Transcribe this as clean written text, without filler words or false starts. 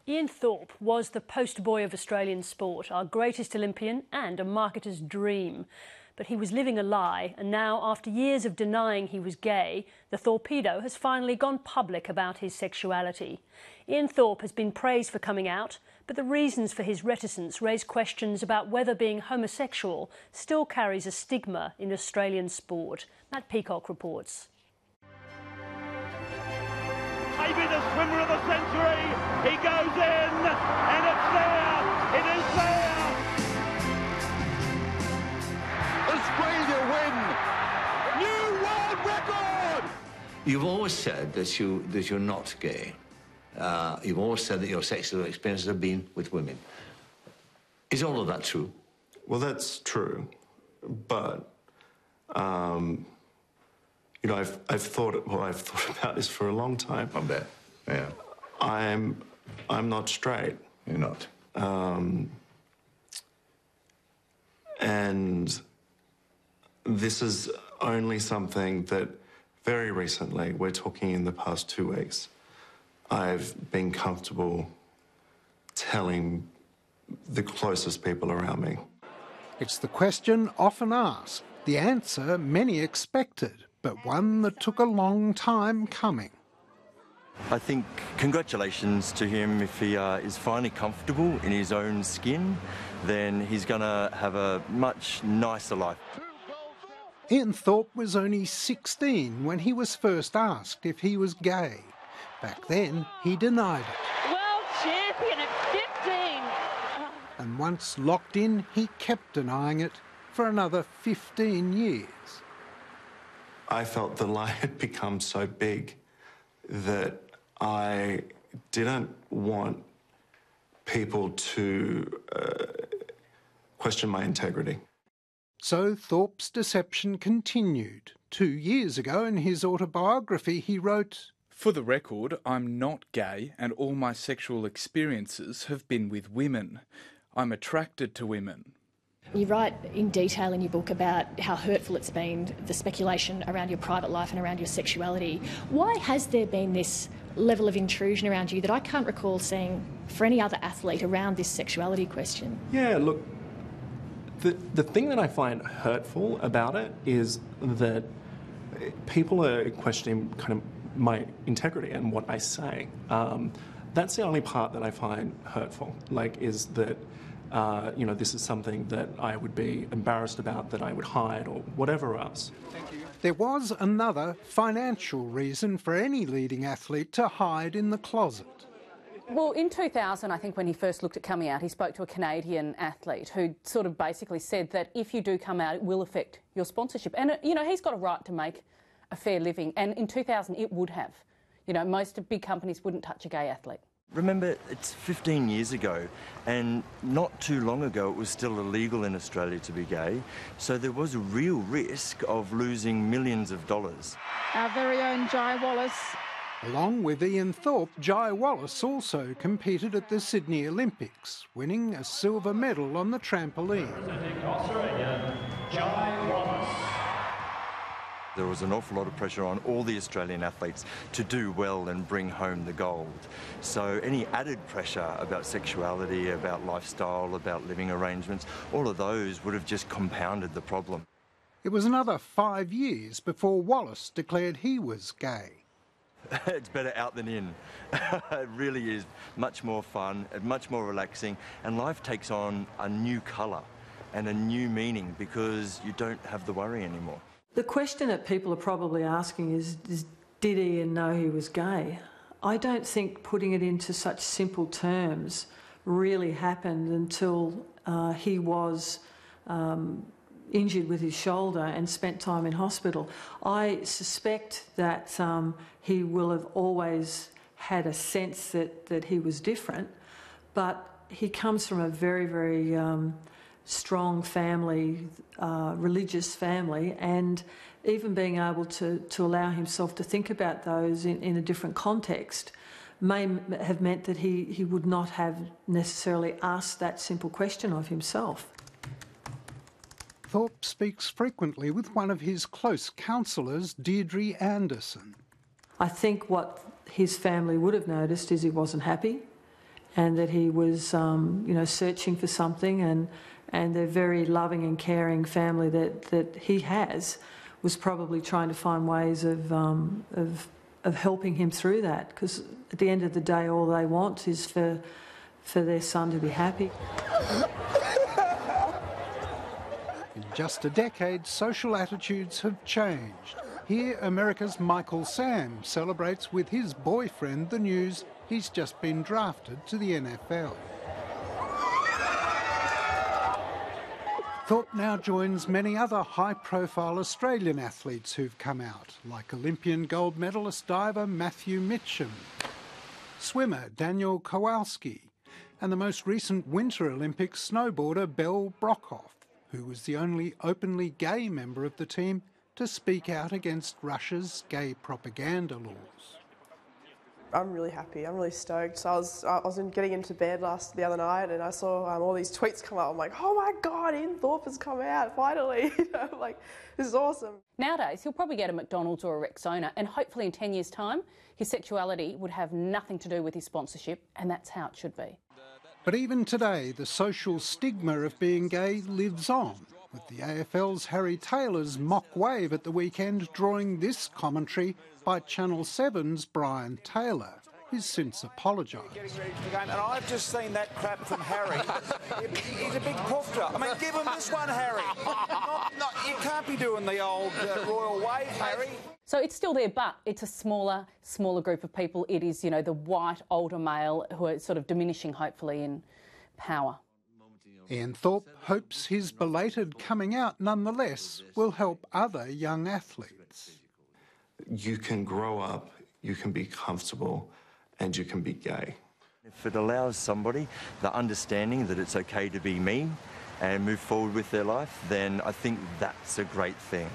Ian Thorpe was the poster boy of Australian sport, our greatest Olympian and a marketer's dream. But he was living a lie, and now, after years of denying he was gay, the Thorpedo has finally gone public about his sexuality. Ian Thorpe has been praised for coming out, but the reasons for his reticence raise questions about whether being homosexual still carries a stigma in Australian sport. Matt Peacock reports. Maybe the swimmer of the century, he goes in, and it's there, it is there! Australia win! New world record! You've always said that you're not gay. You've always said that your sexual experiences have been with women. Is all of that true? Well, that's true, but you know, I've thought about this for a long time. I bet. Yeah. I'm not straight. You're not. And this is only something that very recently, we're talking in the past 2 weeks, I've been comfortable telling the closest people around me. It's the question often asked, the answer many expected, but one that took a long time coming. I think congratulations to him. If he is finally comfortable in his own skin, then he's going to have a much nicer life. Ian Thorpe was only 16 when he was first asked if he was gay. Back then, he denied it. World champion at 15! And once locked in, he kept denying it for another 15 years. I felt the lie had become so big that I didn't want people to question my integrity. So Thorpe's deception continued. 2 years ago, in his autobiography, he wrote, "For the record, I'm not gay and all my sexual experiences have been with women. I'm attracted to women." You write in detail in your book about how hurtful it's been, the speculation around your private life and around your sexuality. Why has there been this level of intrusion around you that I can't recall seeing for any other athlete around this sexuality question? Yeah, look, the thing that I find hurtful about it is that people are questioning kind of my integrity and what I say. That's the only part that I find hurtful, is that you know, this is something that I would be embarrassed about, that I would hide or whatever else. There was another financial reason for any leading athlete to hide in the closet. Well, in 2000, I think when he first looked at coming out, he spoke to a Canadian athlete who sort of basically said that if you do come out, it will affect your sponsorship. And, you know, he's got a right to make a fair living. And in 2000, it would have. You know, most big companies wouldn't touch a gay athlete. Remember, it's 15 years ago, and not too long ago it was still illegal in Australia to be gay, so there was a real risk of losing millions of dollars. Our very own Jai Wallace. Along with Ian Thorpe, Jai Wallace also competed at the Sydney Olympics, winning a silver medal on the trampoline. Australia, Jai Wallace. There was an awful lot of pressure on all the Australian athletes to do well and bring home the gold. So any added pressure about sexuality, about lifestyle, about living arrangements, all of those would have just compounded the problem. It was another 5 years before Wallace declared he was gay. It's better out than in. It really is much more fun, much more relaxing, and life takes on a new colour and a new meaning because you don't have the worry anymore. The question that people are probably asking is did Ian know he was gay? I don't think putting it into such simple terms really happened until he was injured with his shoulder and spent time in hospital. I suspect that he will have always had a sense that he was different, but he comes from a very, very strong family, religious family, and even being able to allow himself to think about those in a different context may have meant that he would not have necessarily asked that simple question of himself. Thorpe speaks frequently with one of his close counsellors, DEIDRE Anderson. I think what his family would have noticed is he wasn't happy, and that he was, searching for something, and the very loving and caring family that he has was probably trying to find ways of helping him through that, because at the end of the day, all they want is for their son to be happy. In just a decade, social attitudes have changed. Here, America's Michael Sam celebrates with his boyfriend the news he's just been drafted to the NFL. Thorpe now joins many other high-profile Australian athletes who've come out, like Olympian gold medalist diver Matthew Mitcham, swimmer Daniel Kowalski, and the most recent Winter Olympics snowboarder BELLE BROCKHOFF, who was the only openly gay member of the team to speak out against Russia's gay propaganda laws. I'm really happy. I'm really stoked. So I was getting into bed the other night, and I saw all these tweets come up. I'm like, oh my God, Ian Thorpe has come out finally. I'm like, this is awesome. Nowadays, he'll probably go to McDonald's or a Rexona, and hopefully in 10 years' time, his sexuality would have nothing to do with his sponsorship, and that's how it should be. But even today, the social stigma of being gay lives on, with the AFL's Harry Taylor's mock wave at the weekend drawing this commentary by Channel 7's Brian Taylor, who's since apologised. And I've just seen that crap from Harry. He's a big poofter. I mean, give him this one, Harry. You can't be doing the old royal wave, Harry. So it's still there, but it's a smaller group of people. It is, the white, older male who are sort of diminishing, hopefully, in power. Ian Thorpe hopes his belated coming out, nonetheless, will help other young athletes. You can grow up, you can be comfortable, and you can be gay. If it allows somebody the understanding that it's okay to be me and move forward with their life, then I think that's a great thing.